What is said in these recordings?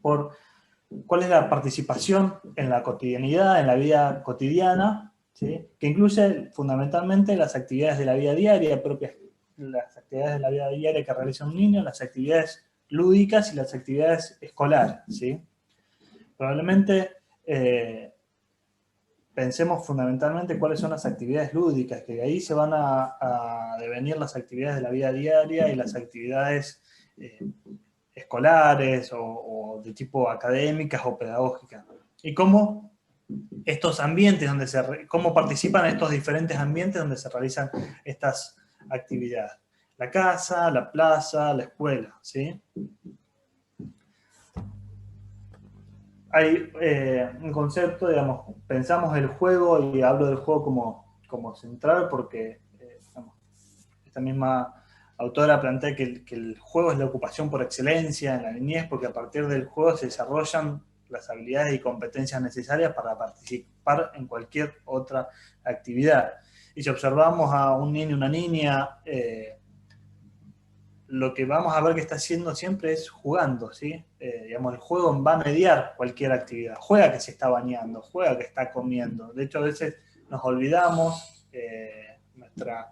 por cuál es la participación en la cotidianidad, en la vida cotidiana, ¿sí? Que incluye fundamentalmente las actividades de la vida diaria propias, las actividades de la vida diaria que realiza un niño, las actividades lúdicas y las actividades escolares, ¿sí? Probablemente pensemos fundamentalmente cuáles son las actividades lúdicas, que de ahí se van a devenir las actividades de la vida diaria y las actividades escolares o de tipo académicas o pedagógicas. Y cómo estos ambientes, cómo participan estos diferentes ambientes donde se realizan estas actividades. La casa, la plaza, la escuela, ¿sí? Hay un concepto, digamos, pensamos el juego, y hablo del juego como central porque digamos, esta misma autora plantea que el juego es la ocupación por excelencia en la niñez, porque a partir del juego se desarrollan las habilidades y competencias necesarias para participar en cualquier otra actividad. Y si observamos a un niño o una niña, lo que vamos a ver que está haciendo siempre es jugando, ¿sí? Digamos, el juego va a mediar cualquier actividad. Juega que se está bañando, juega que está comiendo. De hecho, a veces nos olvidamos, nuestra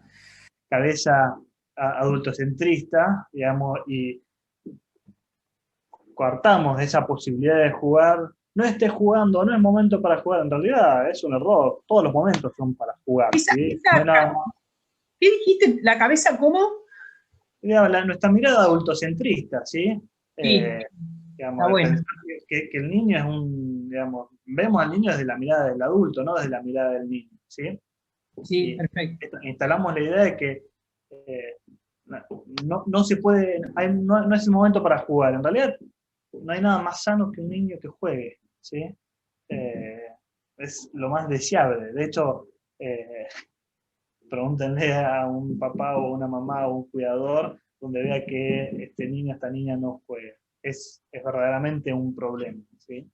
cabeza adultocentrista, digamos, y coartamos esa posibilidad de jugar. No estés jugando, no es momento para jugar. En realidad es un error. Todos los momentos son para jugar, ¿sí? No hay nada más. ¿Qué dijiste? ¿La cabeza cómo? Nuestra mirada adultocentrista, ¿sí? Sí, Digamos, está de bueno. pensar que el niño es digamos, vemos al niño desde la mirada del adulto, no desde la mirada del niño, ¿sí? Sí, Y perfecto. instalamos la idea de que no se puede, no es el momento para jugar. En realidad, no hay nada más sano que un niño que juegue, ¿sí? Es lo más deseable. De hecho, pregúntenle a un papá o una mamá o un cuidador donde vea que este niño, esta niña no juega. Es verdaderamente un problema, ¿sí?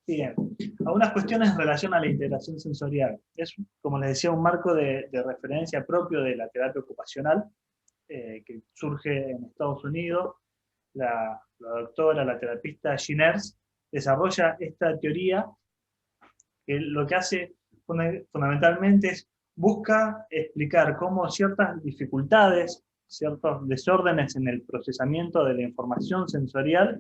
Bien, algunas cuestiones en relación a la integración sensorial. Es, como les decía, un marco de referencia propio de la terapia ocupacional, que surge en Estados Unidos. La doctora, la terapista Jean Ertz, desarrolla esta teoría que lo que hace fundamentalmente es busca explicar cómo ciertas dificultades, ciertos desórdenes en el procesamiento de la información sensorial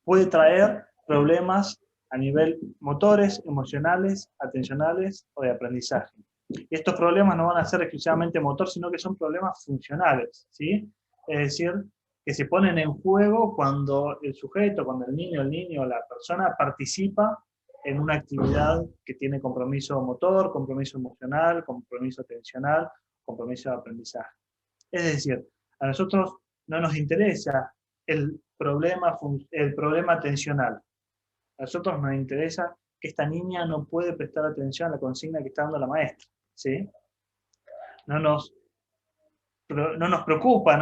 puede traer problemas a nivel motores, emocionales, atencionales o de aprendizaje. Y estos problemas no van a ser exclusivamente motor, sino que son problemas funcionales, ¿sí? Es decir, que se ponen en juego cuando el sujeto, cuando el niño o la persona participa en una actividad que tiene compromiso motor, compromiso emocional, compromiso atencional, compromiso de aprendizaje. Es decir, a nosotros no nos interesa el problema atencional. A nosotros nos interesa que esta niña no puede prestar atención a la consigna que está dando la maestra, ¿sí? No nos preocupa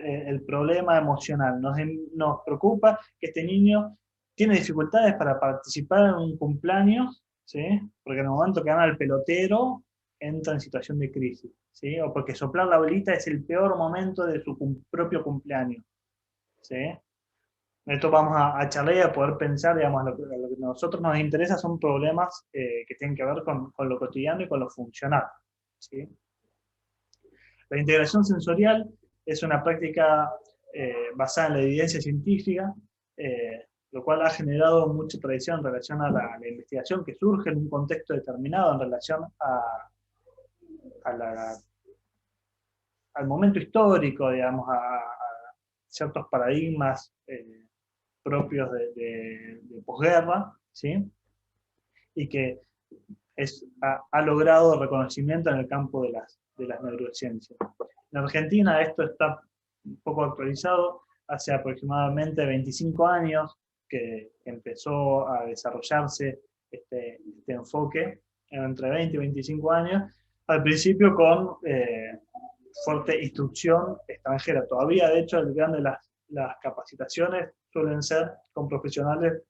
el problema emocional, nos preocupa que este niño tiene dificultades para participar en un cumpleaños, ¿sí? Porque en el momento que gana el pelotero, entra en situación de crisis, ¿sí? O porque soplar la bolita es el peor momento de su propio cumpleaños, ¿sí? Esto vamos a charlar y a poder pensar, digamos, lo que a nosotros nos interesa son problemas que tienen que ver con lo cotidiano y con lo funcional, ¿sí? La integración sensorial es una práctica basada en la evidencia científica, lo cual ha generado mucha tradición en relación a la investigación que surge en un contexto determinado en relación a al momento histórico, digamos, a ciertos paradigmas propios de posguerra, ¿sí? Y que ha logrado reconocimiento en el campo de las neurociencias. En Argentina esto está un poco actualizado, hace aproximadamente 25 años que empezó a desarrollarse este enfoque, entre 20 y 25 años, al principio con fuerte instrucción extranjera. Todavía, de hecho, el gran de las capacitaciones suelen ser con profesionales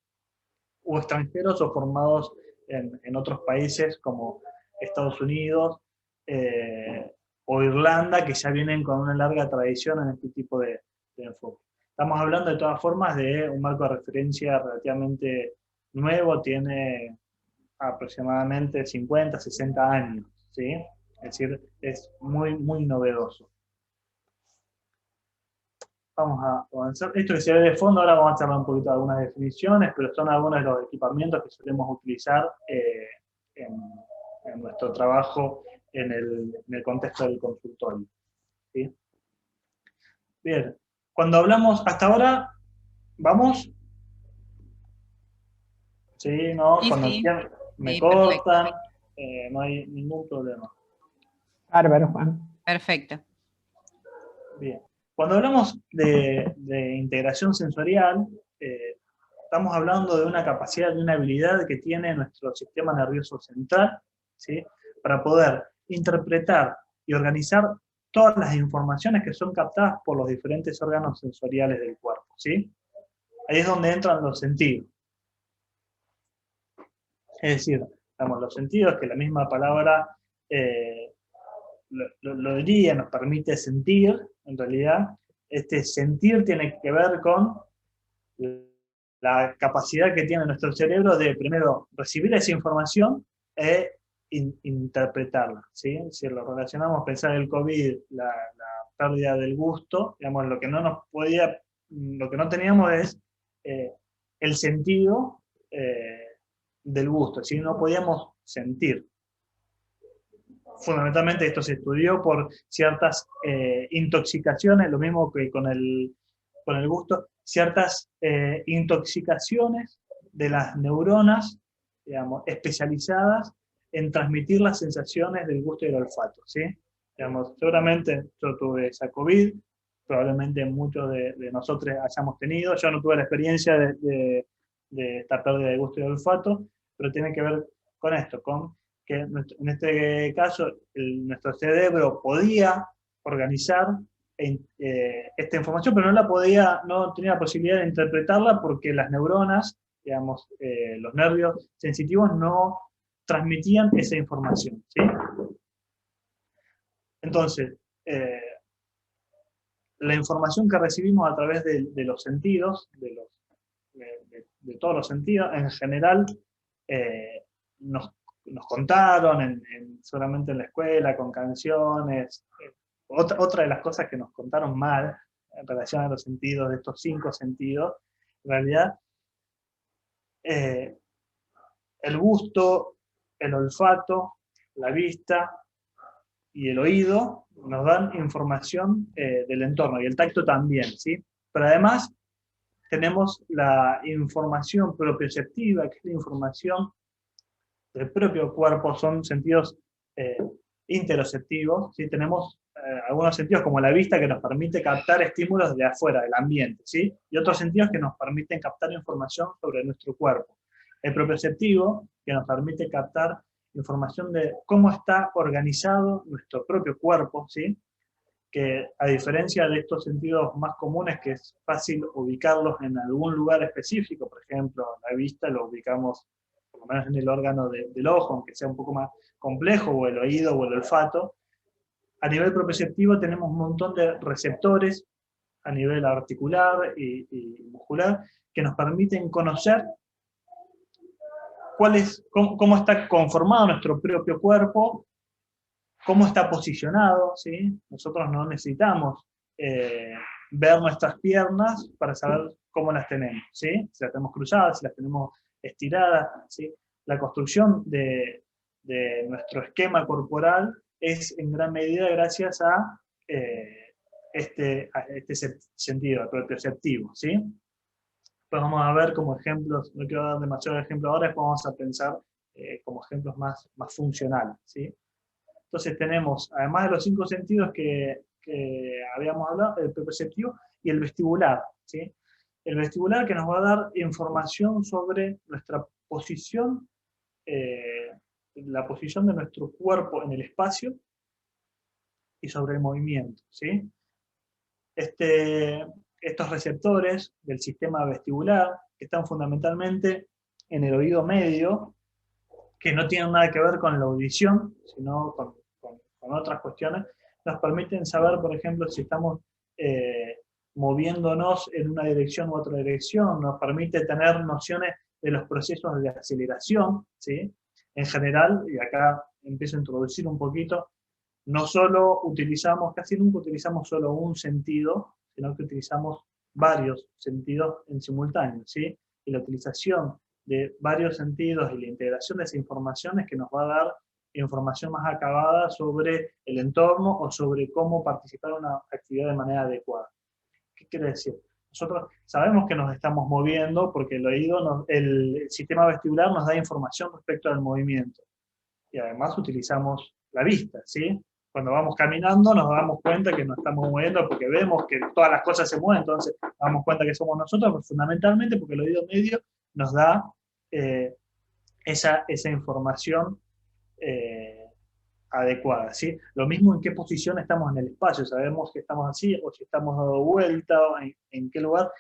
o extranjeros o formados en otros países como Estados Unidos o Irlanda, que ya vienen con una larga tradición en este tipo de enfoque. Estamos hablando de todas formas de un marco de referencia relativamente nuevo, tiene aproximadamente 50, 60 años, ¿sí? Es decir, es muy, muy novedoso. Vamos a avanzar. Esto que se ve de fondo, ahora vamos a charlar un poquito de algunas definiciones, pero son algunos de los equipamientos que solemos utilizar en nuestro trabajo en el contexto del consultorio, ¿sí? Bien, cuando hablamos hasta ahora, ¿vamos? Sí, ¿no? Sí, Cuando sí, me sí, perfecto. cortan, no hay ningún problema. Bárbaro, Juan. Perfecto. Bien. Cuando hablamos de integración sensorial, estamos hablando de una capacidad, de una habilidad que tiene nuestro sistema nervioso central, ¿sí? Para poder interpretar y organizar todas las informaciones que son captadas por los diferentes órganos sensoriales del cuerpo, ¿sí? Ahí es donde entran los sentidos. Es decir, digamos, los sentidos, que la misma palabra lo diría, nos permite sentir, en realidad, este sentir tiene que ver con la capacidad que tiene nuestro cerebro de, primero, recibir esa información e interpretarla, ¿sí? Si lo relacionamos, pensar el COVID, la pérdida del gusto, digamos, lo que no teníamos es el sentido del gusto, es decir, no podíamos sentir. Fundamentalmente esto se estudió por ciertas intoxicaciones, lo mismo que con el gusto, ciertas intoxicaciones de las neuronas, digamos, especializadas en transmitir las sensaciones del gusto y del olfato, ¿sí? Digamos, seguramente yo tuve esa COVID, probablemente muchos de nosotros hayamos tenido, yo no tuve la experiencia de esta pérdida de gusto y de olfato, pero tiene que ver con esto, con que en este caso nuestro cerebro podía organizar esta información, pero no tenía la posibilidad de interpretarla porque las neuronas, digamos, los nervios sensitivos no transmitían esa información, ¿sí? Entonces, la información que recibimos a través de los sentidos, de todos los sentidos, en general, nos contaron, solamente en la escuela, con canciones. Otra de las cosas que nos contaron mal en relación a los sentidos, de estos 5 sentidos, en realidad, el gusto, el olfato, la vista y el oído nos dan información del entorno, y el tacto también, ¿sí? Pero además tenemos la información propioceptiva, que es la información del propio cuerpo, son sentidos interoceptivos, ¿sí? Tenemos algunos sentidos como la vista que nos permite captar estímulos de afuera, del ambiente, ¿sí? Y otros sentidos que nos permiten captar información sobre nuestro cuerpo. El propioceptivo, que nos permite captar información de cómo está organizado nuestro propio cuerpo, ¿sí? Que a diferencia de estos sentidos más comunes, que es fácil ubicarlos en algún lugar específico, por ejemplo, la vista lo ubicamos por lo menos en el órgano del ojo, aunque sea un poco más complejo, o el oído o el olfato. A nivel propioceptivo tenemos un montón de receptores a nivel articular y muscular que nos permiten conocer cómo está conformado nuestro propio cuerpo, cómo está posicionado, ¿sí? Nosotros no necesitamos ver nuestras piernas para saber cómo las tenemos, ¿sí? Si las tenemos cruzadas, si las tenemos estiradas, ¿sí? La construcción de nuestro esquema corporal es en gran medida gracias a este sentido, al propioceptivo, ¿sí? Pues vamos a ver como ejemplos, no quiero dar demasiados ejemplos ahora, después vamos a pensar como ejemplos más funcionales, ¿sí? Entonces tenemos, además de los 5 sentidos que habíamos hablado, el propioceptivo y el vestibular, ¿sí? El vestibular que nos va a dar información sobre nuestra posición, la posición de nuestro cuerpo en el espacio y sobre el movimiento, ¿sí? Estos receptores del sistema vestibular, que están fundamentalmente en el oído medio, que no tienen nada que ver con la audición, sino con otras cuestiones, nos permiten saber, por ejemplo, si estamos moviéndonos en una dirección u otra dirección, nos permite tener nociones de los procesos de aceleración, ¿sí? En general, y acá empiezo a introducir un poquito, no solo utilizamos, casi nunca utilizamos solo un sentido, sino que utilizamos varios sentidos en simultáneo, ¿sí? Y la utilización de varios sentidos y la integración de esa información es que nos va a dar información más acabada sobre el entorno o sobre cómo participar en una actividad de manera adecuada. ¿Qué quiere decir? Nosotros sabemos que nos estamos moviendo porque el oído, el sistema vestibular nos da información respecto al movimiento. Y además utilizamos la vista, ¿sí? Cuando vamos caminando nos damos cuenta que nos estamos moviendo porque vemos que todas las cosas se mueven, entonces nos damos cuenta que somos nosotros, pero fundamentalmente porque el oído medio nos da esa información adecuada, ¿sí? Lo mismo en qué posición estamos en el espacio, sabemos que estamos así, o si estamos dando vuelta, o en qué lugar.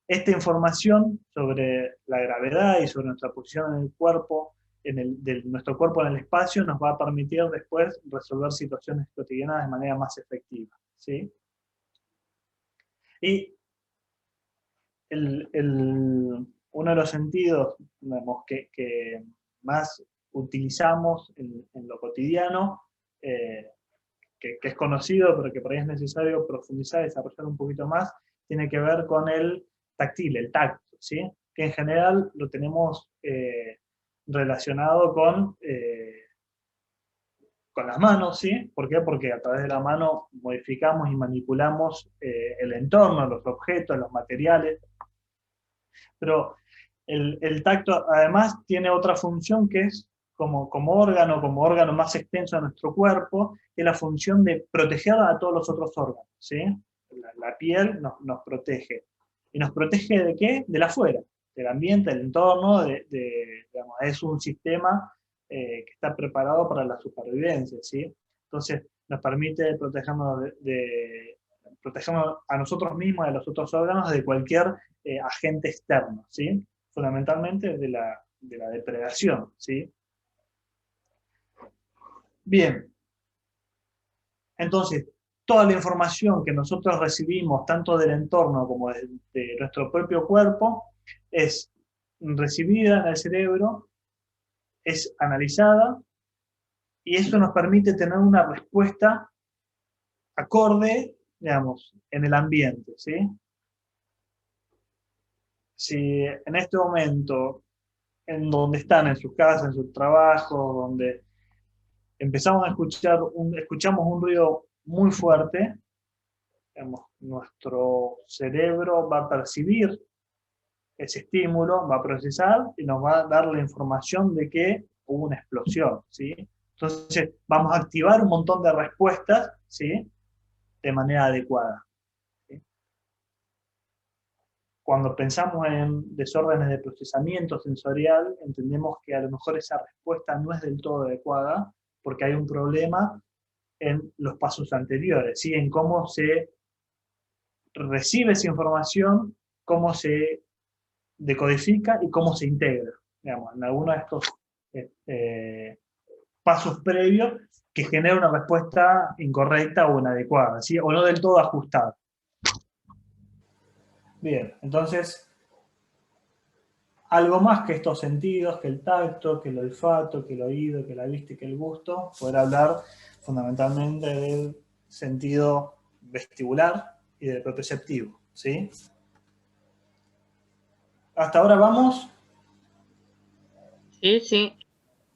Esta información sobre la gravedad y sobre nuestra posición en el cuerpo, de nuestro cuerpo en el espacio, nos va a permitir después resolver situaciones cotidianas de manera más efectiva, ¿sí? Y uno de los sentidos, digamos, que más utilizamos en lo cotidiano, que es conocido, pero que por ahí es necesario profundizar, desarrollar un poquito más, tiene que ver con el táctil, el tacto, ¿sí? Que en general lo tenemos relacionado con las manos, ¿sí? ¿Por qué? Porque a través de la mano modificamos y manipulamos el entorno, los objetos, los materiales, pero el tacto además tiene otra función que es como órgano más extenso de nuestro cuerpo, que es la función de proteger a todos los otros órganos, ¿sí? La piel nos protege. ¿Y nos protege de qué? Del afuera, del ambiente, del entorno, digamos, es un sistema que está preparado para la supervivencia, ¿sí? Entonces nos permite protegernos a nosotros mismos y a los otros órganos de cualquier agente externo, ¿sí? Fundamentalmente de la depredación, ¿sí? Bien, entonces, toda la información que nosotros recibimos, tanto del entorno como de nuestro propio cuerpo, es recibida en el cerebro, es analizada, y eso nos permite tener una respuesta acorde, digamos, en el ambiente, ¿sí? Si en este momento, en donde están, en sus casas, en sus trabajos, donde empezamos a escuchamos un ruido muy fuerte, digamos, nuestro cerebro va a percibir ese estímulo, va a procesar y nos va a dar la información de que hubo una explosión, ¿sí? Entonces vamos a activar un montón de respuestas, ¿sí? De manera adecuada, ¿sí? Cuando pensamos en desórdenes de procesamiento sensorial, entendemos que a lo mejor esa respuesta no es del todo adecuada porque hay un problema en los pasos anteriores, ¿sí? En cómo se recibe esa información, cómo se decodifica y cómo se integra, digamos, en alguno de estos pasos previos que genera una respuesta incorrecta o inadecuada, ¿sí? O no del todo ajustada. Bien, entonces, algo más que estos sentidos, que el tacto, que el olfato, que el oído, que la vista y que el gusto, poder hablar fundamentalmente del sentido vestibular y del proprioceptivo, ¿sí? ¿Hasta ahora vamos? Sí, sí.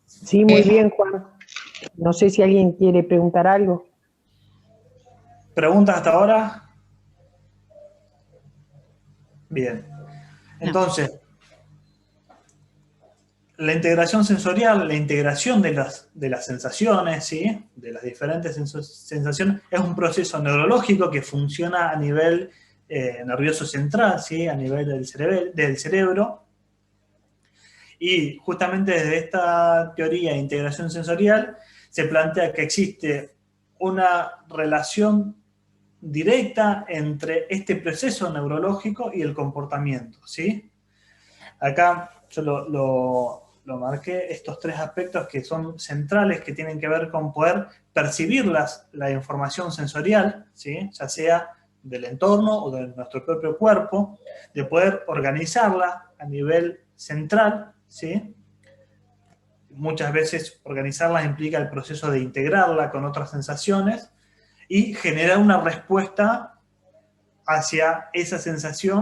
Sí, muy bien, Juan. No sé si alguien quiere preguntar algo. ¿Preguntas hasta ahora? Bien. Entonces, la integración sensorial, la integración de las sensaciones, ¿sí? De las diferentes sensaciones, es un proceso neurológico que funciona a nivel nervioso central, ¿sí? A nivel del cerebro. Y justamente desde esta teoría de integración sensorial se plantea que existe una relación directa entre este proceso neurológico y el comportamiento, ¿sí? Acá yo lo marqué, estos tres aspectos que son centrales, que tienen que ver con poder percibir la información sensorial, ¿sí? Ya sea del entorno o de nuestro propio cuerpo, de poder organizarla a nivel central, ¿sí? Muchas veces organizarla implica el proceso de integrarla con otras sensaciones y generar una respuesta hacia esa sensación